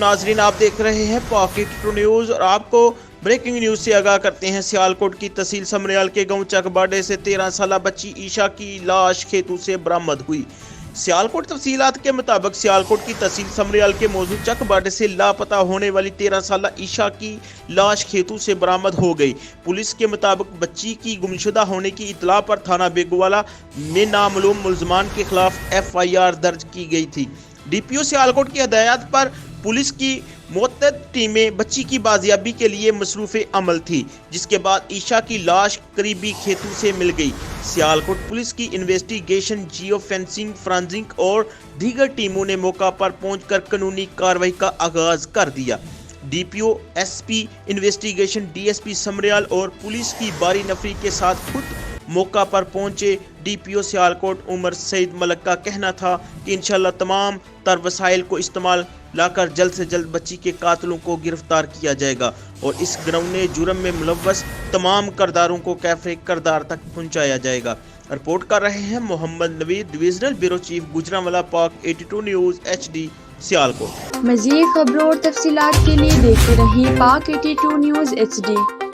नाजरीन, आप देख रहे हैं पाक 82 न्यूज़ और आपको ब्रेकिंग न्यूज़ से आगाह करते हैं। सियालकोट की तहसील समरियाल के गांव चकबाडे से 13 साल बच्ची ईशा की लाश खेतों से बरामद हुई। सियालकोट तफसीलात के मुताबिक सियालकोट की तहसील समरियाल के मौजूद चकबाडे से लापता होने वाली 13 साल ईशा की लाश खेतों से बरामद हो गई। पुलिस के मुताबिक बच्ची की गुमशुदा होने की इतला पर थाना बेगुवाला में नामालूम मुलजमान के खिलाफ FIR दर्ज की गई थी। DPO सियालकोट की हदायत पर पुलिस की मुतअद्दिद टीमें बच्ची की बाजियाबी के लिए मसरूफ़े अमल थी, जिसके बाद ईशा की लाश करीबी खेतों से मिल गई। सियालकोट पुलिस की इन्वेस्टिगेशन, जियो फेंसिंग, फॉरेंसिक और दीगर टीमों ने मौका पर पहुंचकर कानूनी कार्रवाई का आगाज कर दिया। DPO, SP इन्वेस्टिगेशन, DSP समरियाल और पुलिस की बारी नफरी के साथ खुद मौका पर पहुंचे DPO सियालकोट उमर सईद मलक का कहना था कि इंशाल्लाह तमाम तर वसाइल को इस्तेमाल लाकर जल्द से जल्द बच्ची के कातिलों को गिरफ्तार किया जाएगा और इस घिनौने जुर्म में मुलव्वस तमाम करदारों को कैफे करदार तक पहुंचाया जाएगा। रिपोर्ट कर रहे हैं Mohammad Naveed, divisional bureau chief, Gujranwala, Pak 82 news HD Sialkot. मज़ीद खबरों और तफसीलात के लिए देखते रहिए पाक 82 न्यूज़ HD।